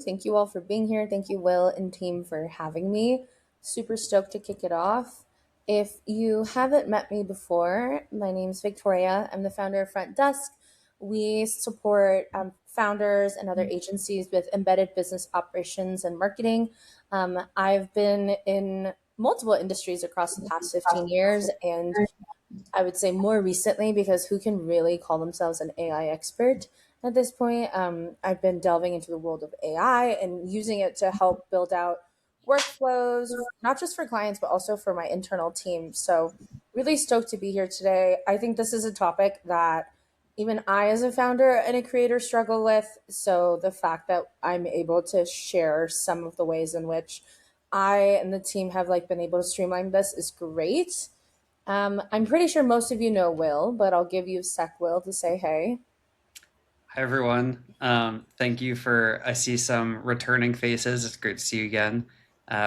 Thank you all for being here. Thank you, Will and team, for having me. Super stoked to kick it off. If you haven't met me before, my name's Victoria. I'm the founder of Front Desk. We support founders and other agencies with embedded business operations and marketing. I've been in multiple industries across the past 15 years, and I would say more recently, because who can really call themselves an AI expert at this point? I've been delving into the world of AI and using it to help build out workflows, not just for clients, but also for my internal team. So, really stoked to be here today. I think this is a topic that even I, as a founder and a creator, struggle with. So, the fact that I'm able to share some of the ways in which I and the team have been able to streamline this is great. I'm pretty sure most of you know Will, but I'll give you a sec, Will, to say hey. Hi, everyone. Thank you for, I see some returning faces. It's great to see you again.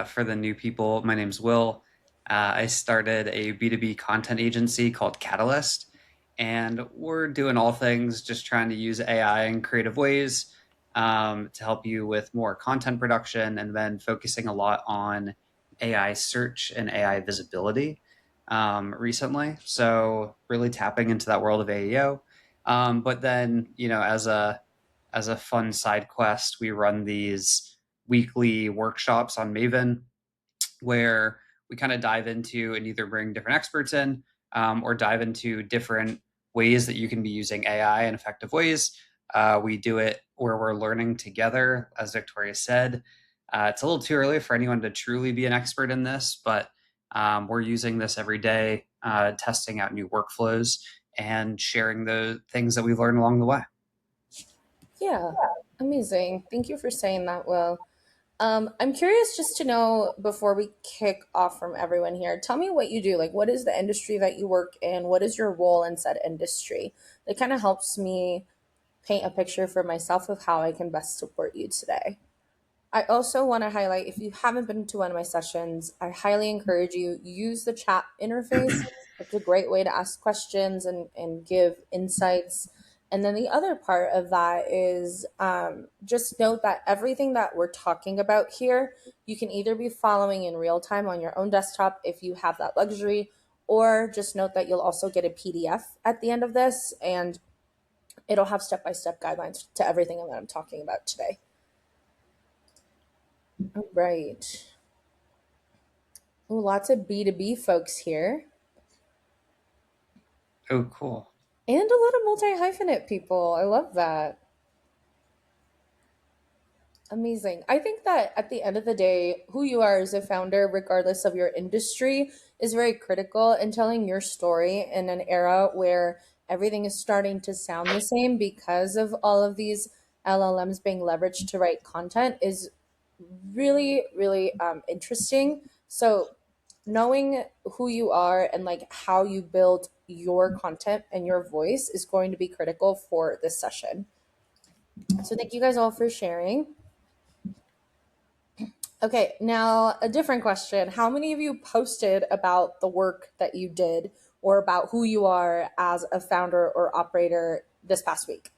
For the new people, my name's Will. I started a B2B content agency called Catalyst, and we're doing all things just trying to use AI in creative ways to help you with more content production and then focusing a lot on AI search and AI visibility recently. So, really tapping into that world of AEO. But then, as a fun side quest, we run these weekly workshops on Maven where we kind of dive into and either bring different experts in or dive into different ways that you can be using AI in effective ways. We do it where we're learning together, as Victoria said. It's a little too early for anyone to truly be an expert in this, but we're using this every day, testing out new workflows and sharing the things that we've learned along the way. Yeah, amazing. Thank you for saying that, Will. I'm curious just to know before we kick off from everyone here, tell me what you do. Like, what is the industry that you work in? What is your role in said industry? It kind of helps me paint a picture for myself of how I can best support you today. I also want to highlight, if you haven't been to one of my sessions, I highly encourage you use the chat interface. It's a great way to ask questions and give insights. And then the other part of that is just note that everything that we're talking about here, you can either be following in real time on your own desktop if you have that luxury, or just note that you'll also get a PDF at the end of this, and it'll have step-by-step guidelines to everything that I'm talking about today. All right. Ooh, lots of B2B folks here. Oh, cool. And a lot of multi-hyphenate people. I love that. Amazing. I think that at the end of the day, who you are as a founder, regardless of your industry, is very critical in telling your story in an era where everything is starting to sound the same because of all of these LLMs being leveraged to write content is really, really interesting. So, knowing who you are and how you build your content and your voice is going to be critical for this session. So, thank you guys all for sharing. Okay, now a different question. How many of you posted about the work that you did or about who you are as a founder or operator this past week?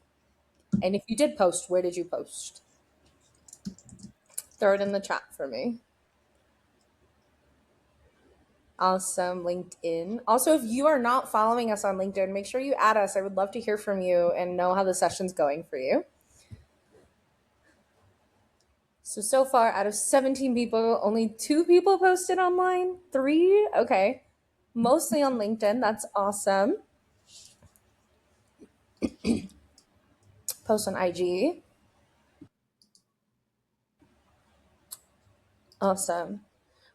And if you did post, where did you post? Throw it in the chat for me. Awesome. LinkedIn. Also, if you are not following us on LinkedIn, make sure you add us. I would love to hear from you and know how the session's going for you. So far, out of 17 people, only 2 people posted online. 3? Okay. Mostly on LinkedIn. That's awesome. Post on IG. Awesome.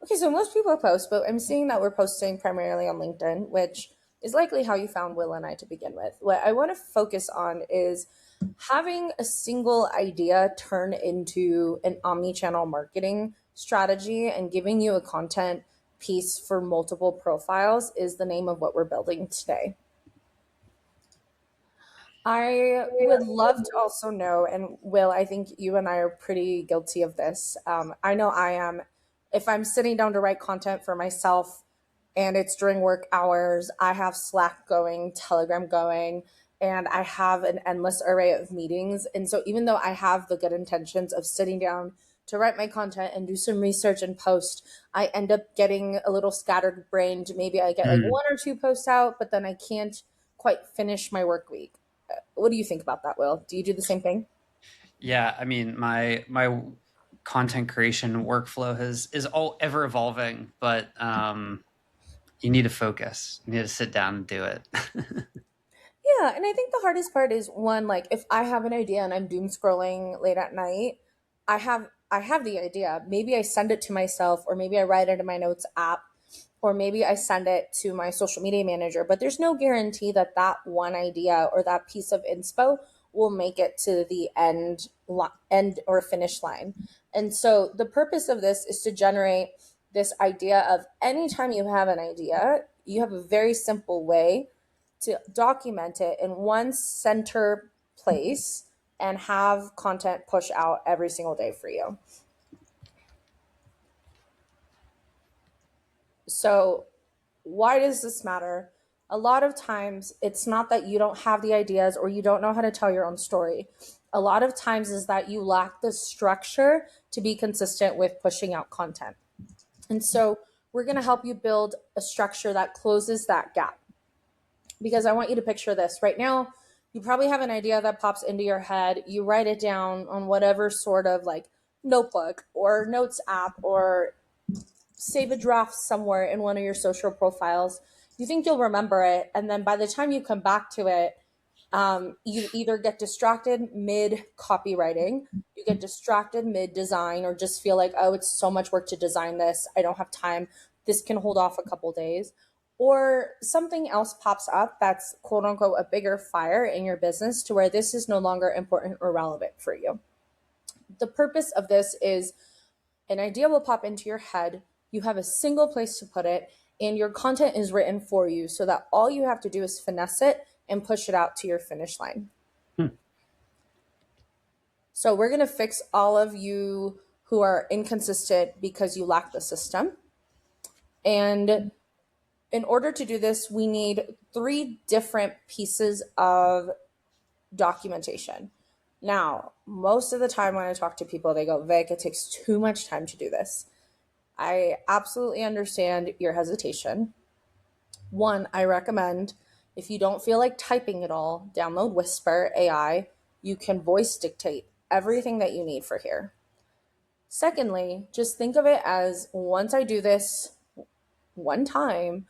Okay, so most people post, but I'm seeing that we're posting primarily on LinkedIn, which is likely how you found Will and I to begin with. What I want to focus on is having a single idea turn into an omni-channel marketing strategy, and giving you a content piece for multiple profiles is the name of what we're building today. I would love to also know, and Will, I think you and I are pretty guilty of this. I know I am. If I'm sitting down to write content for myself and it's during work hours, I have Slack going, Telegram going, and I have an endless array of meetings. And so even though I have the good intentions of sitting down to write my content and do some research and post, I end up getting a little scattered brained. Maybe I get like Mm. one or two posts out, but then I can't quite finish my work week. What do you think about that, Will? Do you do the same thing? Yeah, I mean, my content creation workflow has is all ever evolving, but you need to focus. You need to sit down and do it. Yeah, and I think the hardest part is one, like if I have an idea and I'm doom scrolling late at night, I have the idea. Maybe I send it to myself or maybe I write it in my notes app or maybe I send it to my social media manager, but there's no guarantee that that one idea or that piece of inspo will make it to the end or finish line. And so the purpose of this is to generate this idea of anytime you have an idea, you have a very simple way to document it in one center place and have content push out every single day for you. So, why does this matter? A lot of times, it's not that you don't have the ideas or you don't know how to tell your own story. A lot of times is that you lack the structure to be consistent with pushing out content. And so, we're going to help you build a structure that closes that gap. Because I want you to picture this right now. You probably have an idea that pops into your head. You write it down on whatever sort of like notebook or notes app or save a draft somewhere in one of your social profiles. You think you'll remember it. And then by the time you come back to it, you either get distracted mid copywriting, you get distracted mid design, or just feel like, oh, it's so much work to design this. I don't have time. This can hold off a couple days. Or something else pops up that's quote unquote a bigger fire in your business to where this is no longer important or relevant for you. The purpose of this is an idea will pop into your head. You have a single place to put it, and your content is written for you so that all you have to do is finesse it and push it out to your finish line. Hmm. So, we're going to fix all of you who are inconsistent because you lack the system. And in order to do this, we need 3 different pieces of documentation. Now, most of the time when I talk to people, they go, Vic, it takes too much time to do this. I absolutely understand your hesitation. One, I recommend if you don't feel like typing it all, download Whisper AI. You can voice dictate everything that you need for here. Secondly, just think of it as once I do this one time,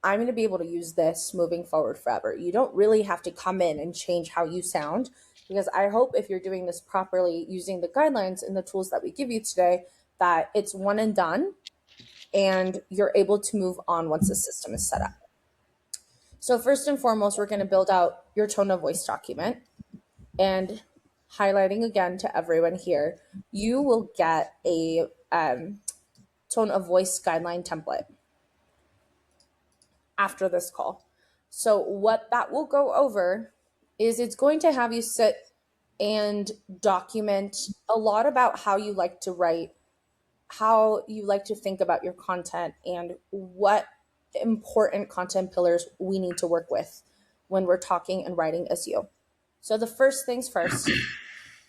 I'm going to be able to use this moving forward forever. You don't really have to come in and change how you sound because I hope if you're doing this properly using the guidelines and the tools that we give you today, that it's one and done and you're able to move on once the system is set up. So first and foremost, we're going to build out your tone of voice document and highlighting again to everyone here, you will get a tone of voice guideline template after this call. So what that will go over is it's going to have you sit and document a lot about how you like to write, how you like to think about your content, and what important content pillars we need to work with when we're talking and writing SEO. So the first things first,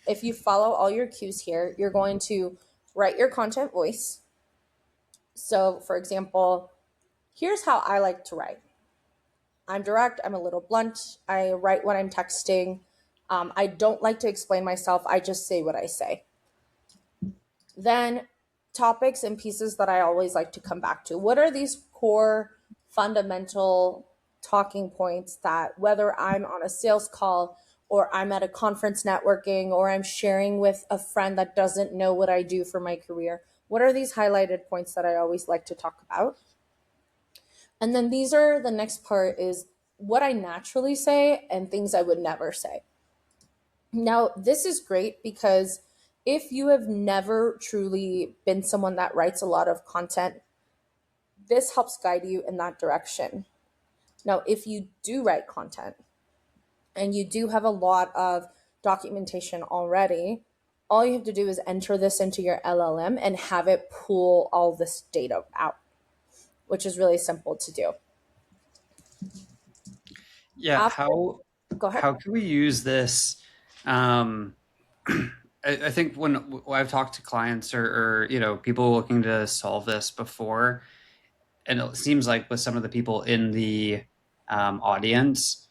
if you follow all your cues here, you're going to write your content voice. So for example, here's how I like to write. I'm direct, I'm a little blunt, I write when I'm texting. I don't like to explain myself, I just say what I say. Then topics and pieces that I always like to come back to. What are these core fundamental talking points that whether I'm on a sales call or I'm at a conference networking or I'm sharing with a friend that doesn't know what I do for my career, what are these highlighted points that I always like to talk about? And then these are the next part is what I naturally say and things I would never say. Now, this is great because if you have never truly been someone that writes a lot of content, this helps guide you in that direction. Now, if you do write content and you do have a lot of documentation already, all you have to do is enter this into your LLM and have it pull all this data out, which is really simple to do. Yeah, After, how Go ahead. how can we use this? Um, I think when I've talked to clients or people looking to solve this before, and it seems like with some of the people in the audience,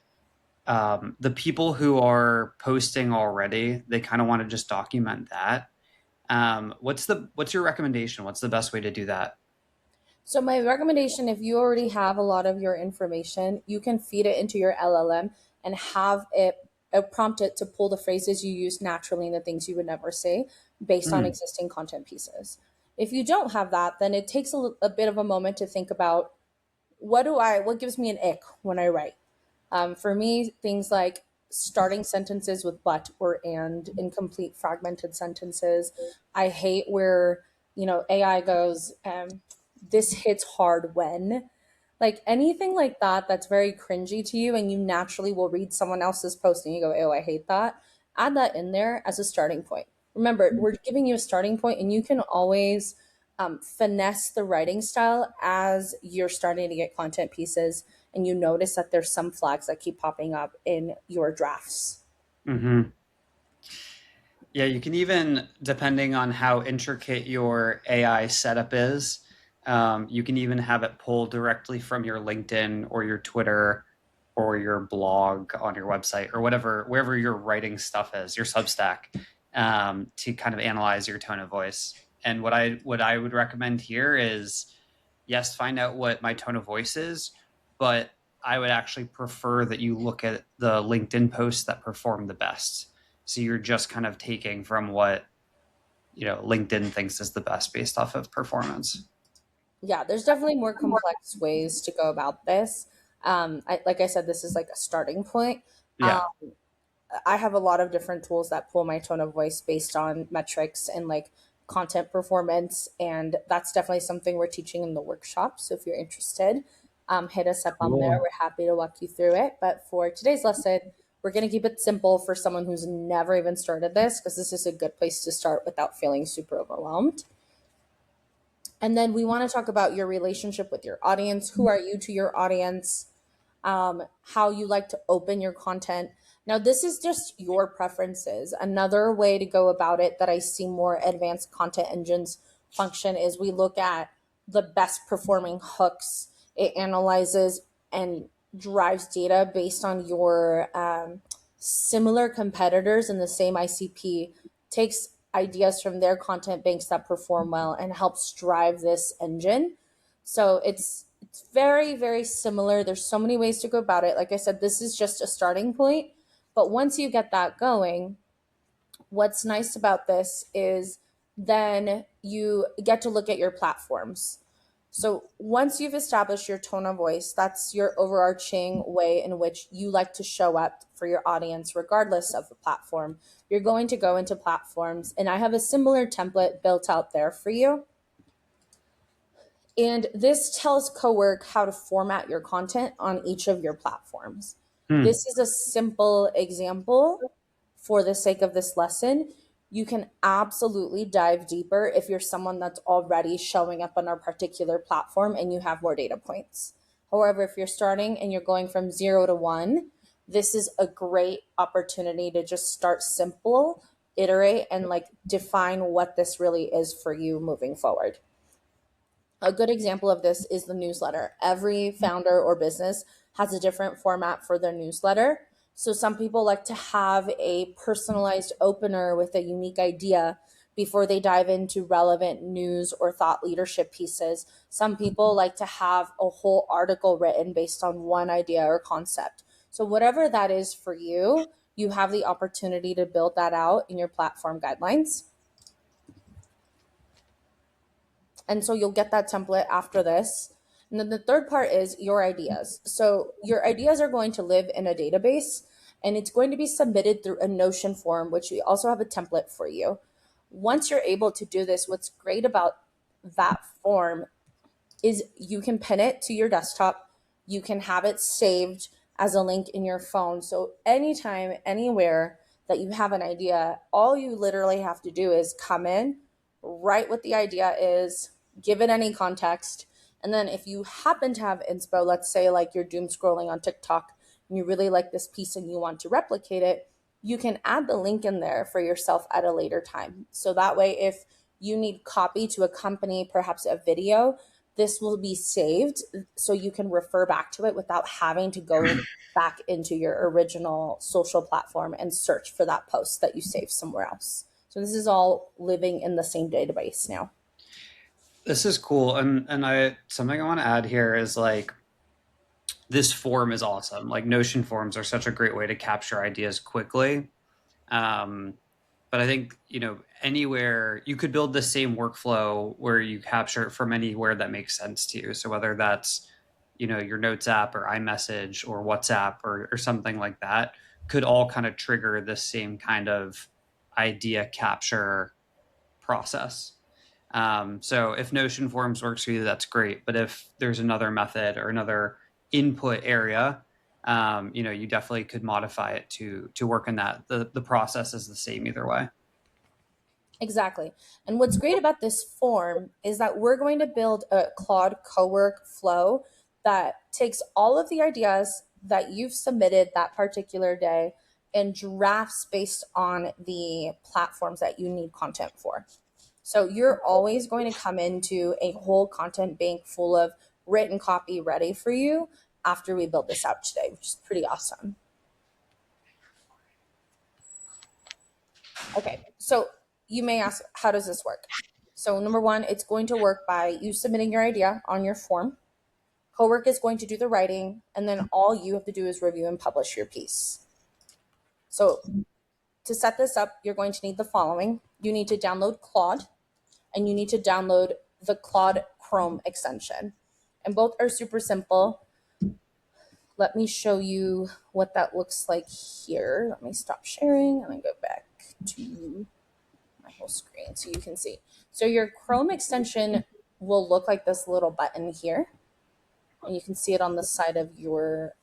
the people who are posting already, they kind of want to just document that. What's your recommendation? What's the best way to do that? So my recommendation, if you already have a lot of your information, you can feed it into your LLM and have it prompt it to pull the phrases you use naturally and the things you would never say based on Hmm. existing content pieces. If you don't have that, then it takes a bit of a moment to think about what gives me an ick when I write. For me, things like starting sentences with but or and, incomplete fragmented sentences. I hate where, AI goes, this hits hard when. Like anything like that that's very cringy to you, and you naturally will read someone else's post and you go, oh, I hate that. Add that in there as a starting point. Remember, we're giving you a starting point, and you can always finesse the writing style as you're starting to get content pieces and you notice that there's some flags that keep popping up in your drafts. Hmm. Yeah, you can even, depending on how intricate your AI setup is, you can even have it pull directly from your LinkedIn or your Twitter or your blog on your website or whatever, wherever your writing stuff is, your Substack, to kind of analyze your tone of voice. And what I would recommend here is, yes, find out what my tone of voice is, but I would actually prefer that you look at the LinkedIn posts that perform the best. So you're just kind of taking from what LinkedIn thinks is the best based off of performance. Yeah, there's definitely more complex ways to go about this. Like I said, this is like a starting point. Um, Yeah. I have a lot of different tools that pull my tone of voice based on metrics and like content performance. And that's definitely something we're teaching in the workshop. So if you're interested, hit us up on there. Cool. We're happy to walk you through it. But for today's lesson, we're going to keep it simple for someone who's never even started this, because this is a good place to start without feeling super overwhelmed. And then we want to talk about your relationship with your audience. Who are you to your audience? How you like to open your content. Now, this is just your preferences. Another way to go about it that I see more advanced content engines function is we look at the best performing hooks. It analyzes and drives data based on your similar competitors in the same ICP, takes ideas from their content banks that perform well and helps drive this engine. So it's very, very similar. There's so many ways to go about it. Like I said, this is just a starting point. But once you get that going, what's nice about this is then you get to look at your platforms. So once you've established your tone of voice, that's your overarching way in which you like to show up for your audience, regardless of the platform. You're going to go into platforms, and I have a similar template built out there for you. And this tells Cowork how to format your content on each of your platforms. Hmm. This is a simple example for the sake of this lesson. You can absolutely dive deeper if you're someone that's already showing up on our particular platform and you have more data points. However, if you're starting and you're going from 0 to 1, this is a great opportunity to just start simple, iterate, and like define what this really is for you moving forward. A good example of this is the newsletter. Every founder or business has a different format for their newsletter. So some people like to have a personalized opener with a unique idea before they dive into relevant news or thought leadership pieces. Some people like to have a whole article written based on one idea or concept. So whatever that is for you, you have the opportunity to build that out in your platform guidelines. And so you'll get that template after this. And then the third part is your ideas. So your ideas are going to live in a database, and it's going to be submitted through a Notion form, which we also have a template for you. Once you're able to do this, what's great about that form is you can pin it to your desktop. You can have it saved as a link in your phone. So anytime, anywhere that you have an idea, all you literally have to do is come in, write what the idea is, give it any context. And then if you happen to have inspo, let's say like you're doom scrolling on TikTok and you really like this piece and you want to replicate it, you can add the link in there for yourself at a later time. So that way, if you need copy to accompany perhaps a video, this will be saved so you can refer back to it without having to go back into your original social platform and search for that post that you saved somewhere else. So this is all living in the same database now. This is cool. And I something I want to add here is like this form is awesome. Like Notion forms are such a great way to capture ideas quickly. Um, but I think, anywhere you could build the same workflow where you capture it from anywhere that makes sense to you. So whether that's, your Notes app or iMessage or WhatsApp or something like that could all kind of trigger the same kind of idea capture process. So if Notion Forms works for you, that's great. But if there's another method or another input area, you definitely could modify it to work in that. The process is the same either way. Exactly. And what's great about this form is that we're going to build a Claude Cowork flow that takes all of the ideas that you've submitted that particular day and drafts based on the platforms that you need content for. So you're always going to come into a whole content bank full of written copy ready for you after we build this out today, which is pretty awesome. Okay, so you may ask, how does this work? So number one, it's going to work by you submitting your idea on your form. Cowork is going to do the writing, and then all you have to do is review and publish your piece. So to set this up, you're going to need the following. You need to download Claude, and you need to download the Claude Chrome extension. And both are super simple. Let me show you what that looks like here. Let me stop sharing and then go back to my whole screen so you can see. So your Chrome extension will look like this little button here. And you can see it on the side of your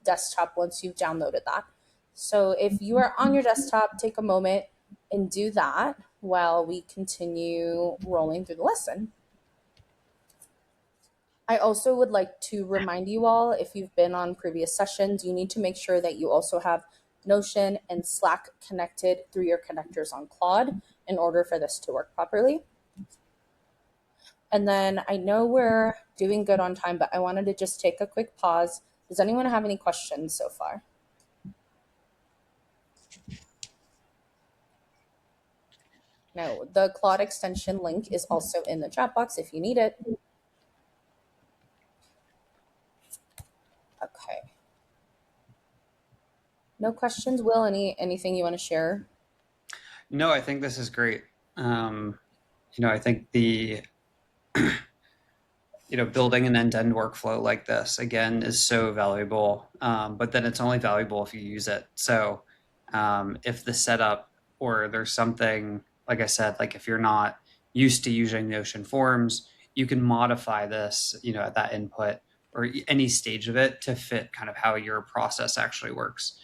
desktop once you've downloaded that. So if you are on your desktop, take a moment and do that while we continue rolling through the lesson. I also would like to remind you all, if you've been on previous sessions, you need to make sure that you also have Notion and Slack connected through your connectors on Claude in order for this to work properly. And then I know we're doing good on time, but I wanted to just take a quick pause. Does anyone have any questions so far? No, the Claude extension link is also in the chat box if you need it. Okay. No questions, Will? Anything you want to share? No, I think this is great. I think the building an end-to-end workflow like this again is so valuable. But then it's only valuable if you use it. So if the setup or there's something, like I said, like if you're not used to using Notion forms, you can modify this, at that input or any stage of it to fit kind of how your process actually works.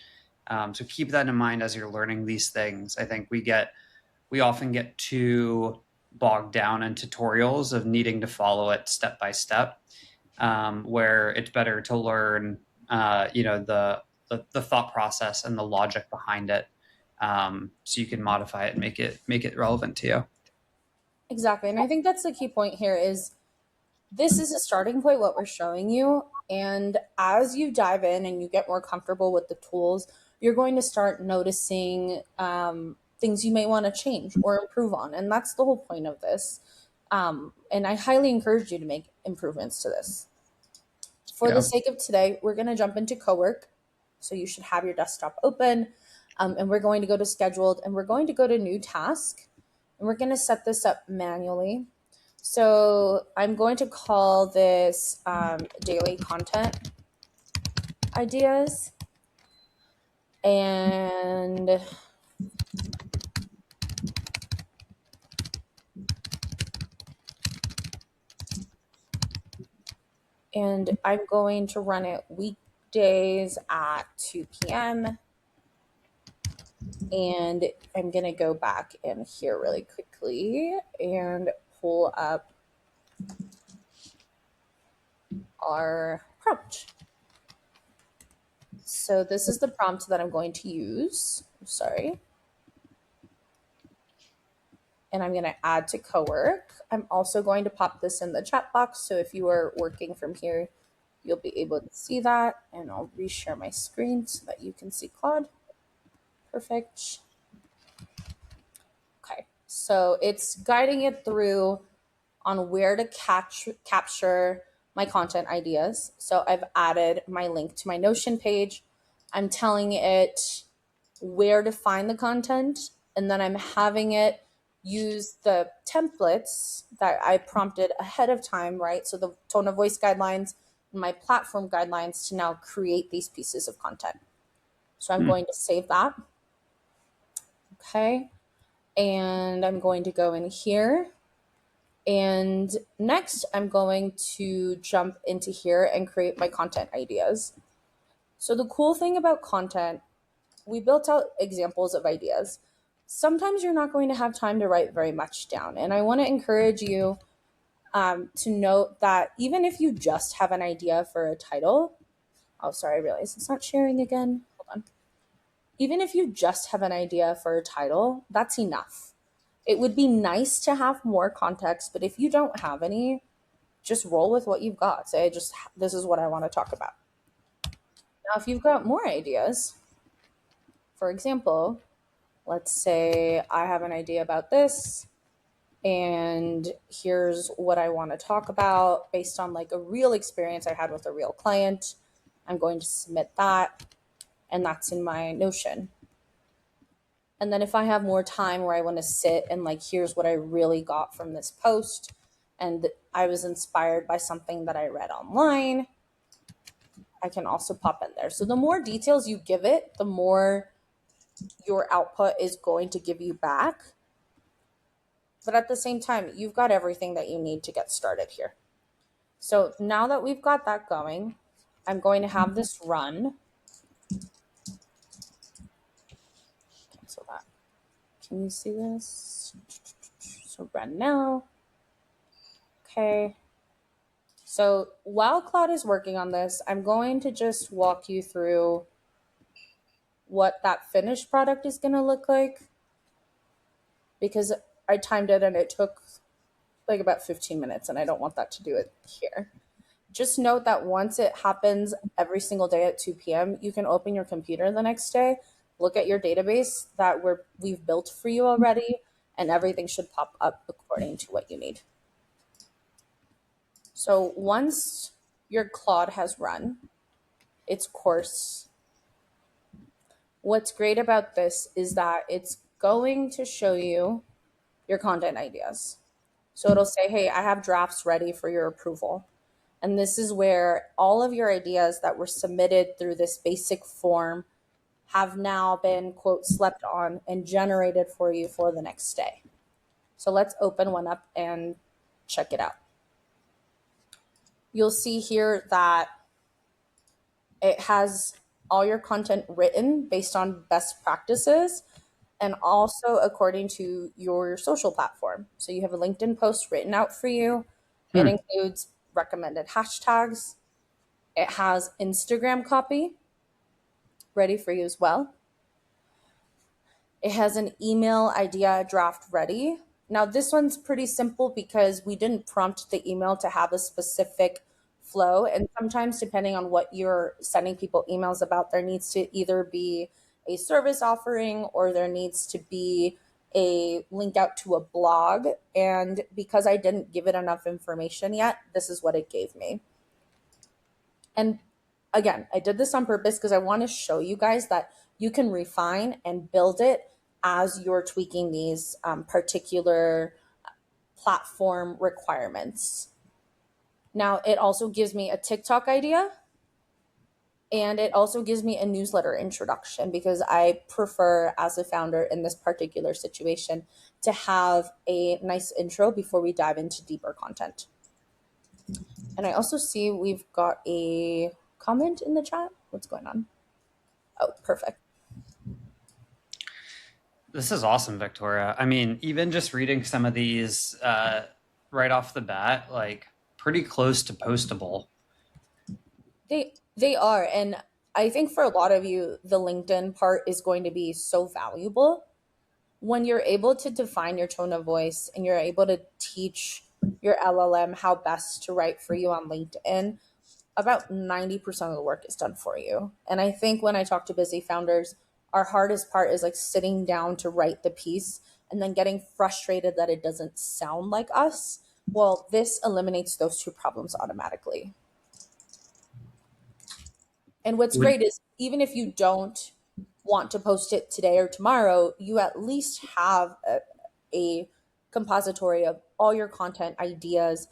So keep that in mind as you're learning these things. I think we often get too bogged down in tutorials of needing to follow it step by step, where it's better to learn, the thought process and the logic behind it, so you can modify it and make it relevant to you. Exactly. And I think that's the key point here is this is a starting point, what we're showing you. And as you dive in and you get more comfortable with the tools, you're going to start noticing things you may want to change or improve on. And that's the whole point of this. And I highly encourage you to make improvements to this. For the sake of today, we're going to jump into Cowork. So you should have your desktop open. And we're going to go to scheduled and we're going to go to new task. And we're going to set this up manually. So I'm going to call this daily content ideas. And I'm going to run it weekdays at 2 p.m. And I'm going to go back in here really quickly and pull up our prompt. So this is the prompt that I'm going to use. Sorry. And I'm going to add to cowork. I'm also going to pop this in the chat box. So if you are working from here, you'll be able to see that. And I'll reshare my screen so that you can see Claude. Perfect. Okay. So it's guiding it through on where to capture my content ideas. So I've added my link to my Notion page. I'm telling it where to find the content, and then I'm having it use the templates that I prompted ahead of time, right? So the tone of voice guidelines and my platform guidelines to now create these pieces of content. So I'm going to save that. Okay. And I'm going to go in here. And next, I'm going to jump into here and create my content ideas. So the cool thing about content, we built out examples of ideas. Sometimes you're not going to have time to write very much down. And I want to encourage you to note that even if you just have an idea for a title, oh, sorry, I realized it's not sharing again. Hold on. Even if you just have an idea for a title, that's enough. It would be nice to have more context, but if you don't have any, just roll with what you've got. Say, just this is what I want to talk about. Now, if you've got more ideas, for example, let's say I have an idea about this, and here's what I want to talk about based on like a real experience I had with a real client. I'm going to submit that, and that's in my Notion. And then if I have more time where I want to sit and like, here's what I really got from this post, and I was inspired by something that I read online, I can also pop in there. So the more details you give it, the more your output is going to give you back. But at the same time, you've got everything that you need to get started here. So now that we've got that going, I'm going to have this run. Cancel that. Can you see this? So run now. Okay. So while Claude is working on this, I'm going to just walk you through what that finished product is going to look like, because I timed it and it took like about 15 minutes and I don't want that to do it here. Just note that once it happens every single day at 2 p.m., you can open your computer the next day, look at your database that we've built for you already, and everything should pop up according to what you need. So once your Claude has run its course, what's great about this is that it's going to show you your content ideas. So it'll say, hey, I have drafts ready for your approval. And this is where all of your ideas that were submitted through this basic form have now been, quote, slept on and generated for you for the next day. So let's open one up and check it out. You'll see here that it has all your content written based on best practices and also according to your social platform. So you have a LinkedIn post written out for you. It includes recommended hashtags. It has Instagram copy ready for you as well. It has an email idea draft ready. Now this one's pretty simple because we didn't prompt the email to have a specific flow. And sometimes depending on what you're sending people emails about, there needs to either be a service offering or there needs to be a link out to a blog. And because I didn't give it enough information yet, this is what it gave me. And again, I did this on purpose because I want to show you guys that you can refine and build it as you're tweaking these particular platform requirements. Now, it also gives me a TikTok idea, and it also gives me a newsletter introduction because I prefer, as a founder in this particular situation, to have a nice intro before we dive into deeper content. And I also see we've got a comment in the chat. What's going on? Oh, perfect. This is awesome, Victoria. I mean, even just reading some of these right off the bat, like pretty close to postable. They are, and I think for a lot of you, the LinkedIn part is going to be so valuable when you're able to define your tone of voice and you're able to teach your LLM how best to write for you on LinkedIn. About 90% of the work is done for you. And I think when I talk to busy founders, our hardest part is like sitting down to write the piece and then getting frustrated that it doesn't sound like us. Well, this eliminates those two problems automatically. And what's Would great is even if you don't want to post it today or tomorrow, you at least have a compository of all your content ideas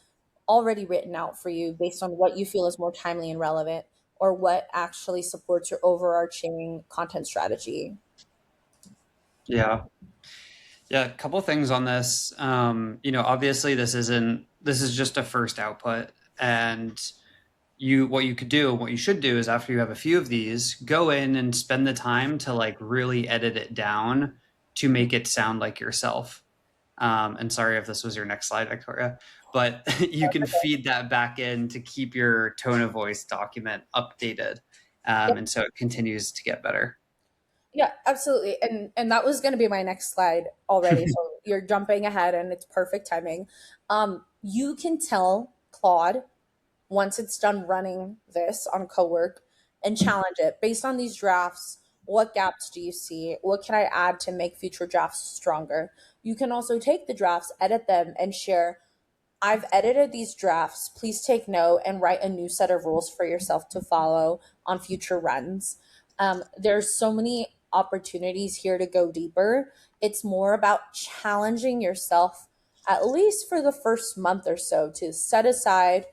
already written out for you based on what you feel is more timely and relevant or what actually supports your overarching content strategy. yeah. Yeah, a couple things on this. Obviously this is just a first output, and what you could do, what you should do is after you have a few of these, go in and spend the time to like really edit it down to make it sound like yourself. And sorry if this was your next slide, Victoria, but you can feed that back in to keep your tone of voice document updated. Yep. And so it continues to get better. Yeah, absolutely. And that was going to be my next slide already. So you're jumping ahead and it's perfect timing. You can tell Claude once it's done running this on Cowork and challenge it based on these drafts. What gaps do you see? What can I add to make future drafts stronger? You can also take the drafts, edit them, and share. I've edited these drafts. Please take note and write a new set of rules for yourself to follow on future runs. There's so many opportunities here to go deeper. It's more about challenging yourself, at least for the first month or so, to set aside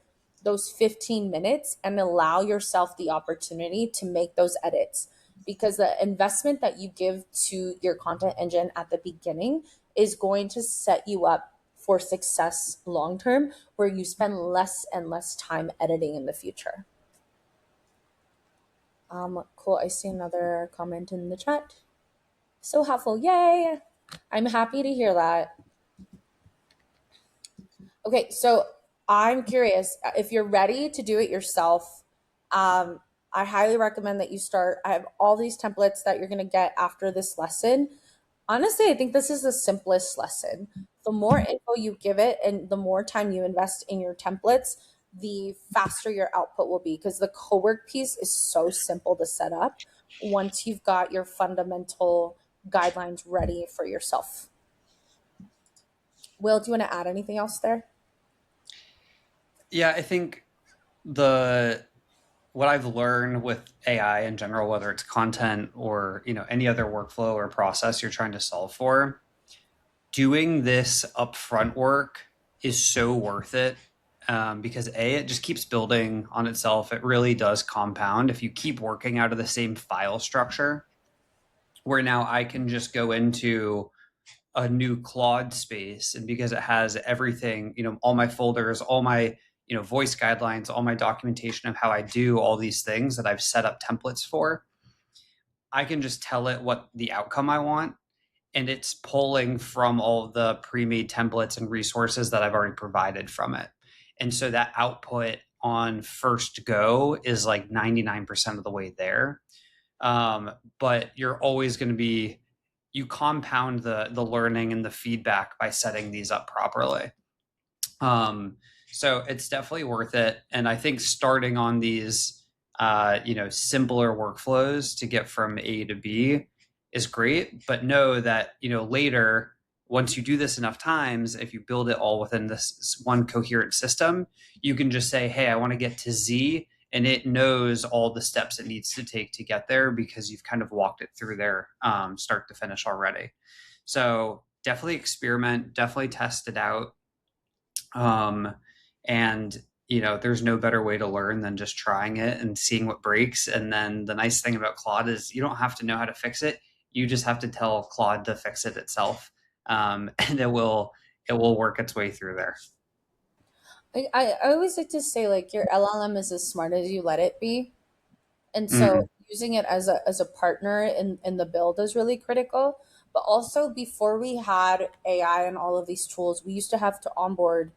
those 15 minutes and allow yourself the opportunity to make those edits. Because the investment that you give to your content engine at the beginning is going to set you up for success long term, where you spend less and less time editing in the future. Cool. I see another comment in the chat. So helpful. Yay. I'm happy to hear that. Okay, so I'm curious if you're ready to do it yourself. Um, I highly recommend that you start. I have all these templates that you're going to get after this lesson. Honestly, I think this is the simplest lesson. The more info you give it and the more time you invest in your templates, the faster your output will be because the co-work piece is so simple to set up once you've got your fundamental guidelines ready for yourself. Will, do you want to add anything else there? Yeah, I think the what I've learned with AI in general, whether it's content or any other workflow or process you're trying to solve for, doing this upfront work is so worth it, because it just keeps building on itself. It really does compound if you keep working out of the same file structure. Where now I can just go into a new Claude space, and because it has everything, all my folders, all my voice guidelines, all my documentation of how I do all these things that I've set up templates for, I can just tell it what the outcome I want, and it's pulling from all the pre-made templates and resources that I've already provided from it. And so that output on first go is like 99% of the way there. But you're always going to be, you compound the learning and the feedback by setting these up properly. So it's definitely worth it. And I think starting on these, simpler workflows to get from A to B is great. But know that, later, once you do this enough times, if you build it all within this one coherent system, you can just say, hey, I want to get to Z. And it knows all the steps it needs to take to get there because you've kind of walked it through there, start to finish already. So definitely experiment, definitely test it out. Um, and there's no better way to learn than just trying it and seeing what breaks. And then the nice thing about Claude is you don't have to know how to fix it. You just have to tell Claude to fix it itself, and it will work its way through there. I always like to say like your LLM is as smart as you let it be. And so Mm-hmm. using it as a partner in the build is really critical. But also before we had AI and all of these tools, we used to have to onboard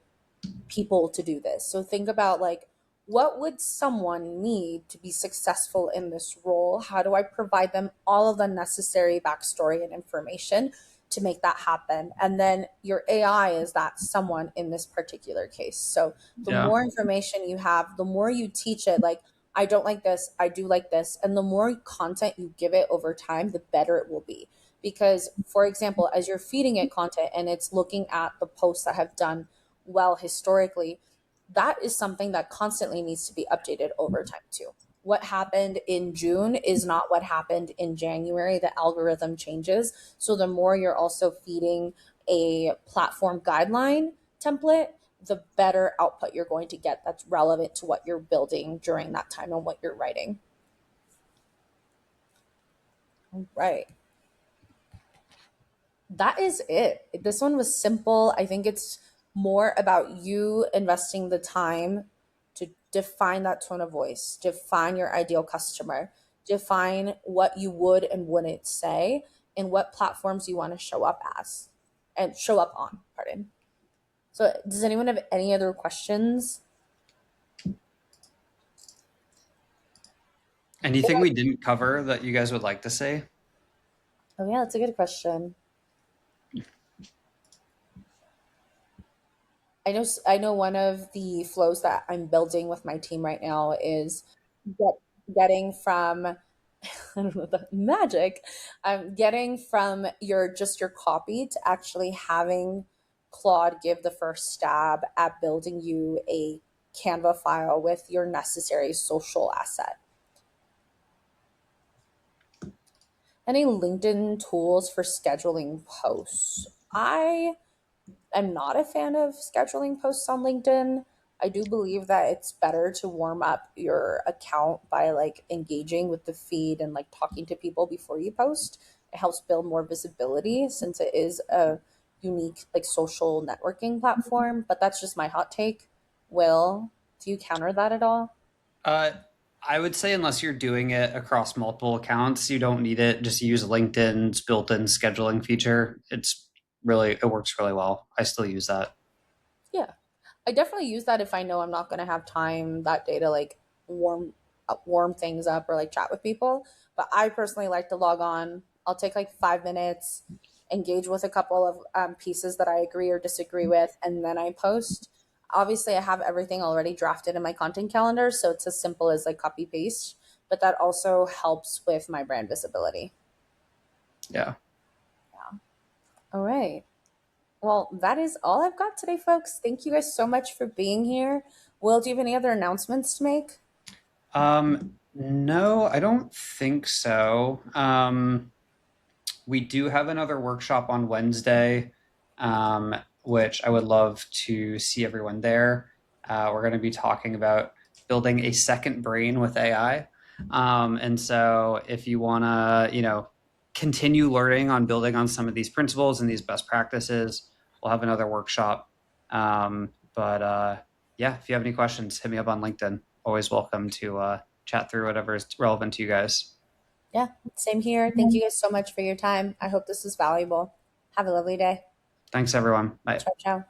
people to do this. So think about like what would someone need to be successful in this role? How do I provide them all of the necessary backstory and information to make that happen? And then your AI is that someone in this particular case. So the Yeah. more information you have, the more you teach it, like, I don't like this, I do like this. And the more content you give it over time, the better it will be. Because, for example, as you're feeding it content and it's looking at the posts that have done well historically, that is something that constantly needs to be updated over time too. What happened in June is not what happened in January. The algorithm changes. So the more you're also feeding a platform guideline template, the better output you're going to get that's relevant to what you're building during that time and what you're writing. Right. That is it. This one was simple. I think it's more about you investing the time to define that tone of voice, define your ideal customer, define what you would and wouldn't say, and what platforms you want to show up as and show up on, pardon. So, does anyone have any other questions? Anything we didn't cover that you guys would like to say? Oh, yeah, that's a good question. I know one of the flows that I'm building with my team right now is get, getting from I don't know the magic. Getting from your copy to actually having Claude give the first stab at building you a Canva file with your necessary social asset. Any LinkedIn tools for scheduling posts? I'm not a fan of scheduling posts on LinkedIn. I do believe that it's better to warm up your account by like engaging with the feed and like talking to people before you post. It helps build more visibility since it is a unique like social networking platform, but that's just my hot take. Will, do you counter that at all? Uh, I would say unless you're doing it across multiple accounts, you don't need it. Just use LinkedIn's built-in scheduling feature. It works really well. I still use that. Yeah. I definitely use that if I know I'm not going to have time that day to like warm warm things up or like chat with people. But I personally like to log on. I'll take like 5 minutes, engage with a couple of pieces that I agree or disagree with, and then I post. Obviously, I have everything already drafted in my content calendar, so it's as simple as like copy paste. But that also helps with my brand visibility. Yeah. All right. Well, that is all I've got today, folks. Thank you guys so much for being here. Will, do you have any other announcements to make? No, I don't think so. We do have another workshop on Wednesday, which I would love to see everyone there. We're going to be talking about building a second brain with AI. And so if you want to, continue learning on building on some of these principles and these best practices, we'll have another workshop. But yeah, if you have any questions, hit me up on LinkedIn. Always welcome to chat through whatever is relevant to you guys. Yeah, same here. Thank you guys so much for your time. I hope this was valuable. Have a lovely day. Thanks, everyone. Bye. Ciao, ciao.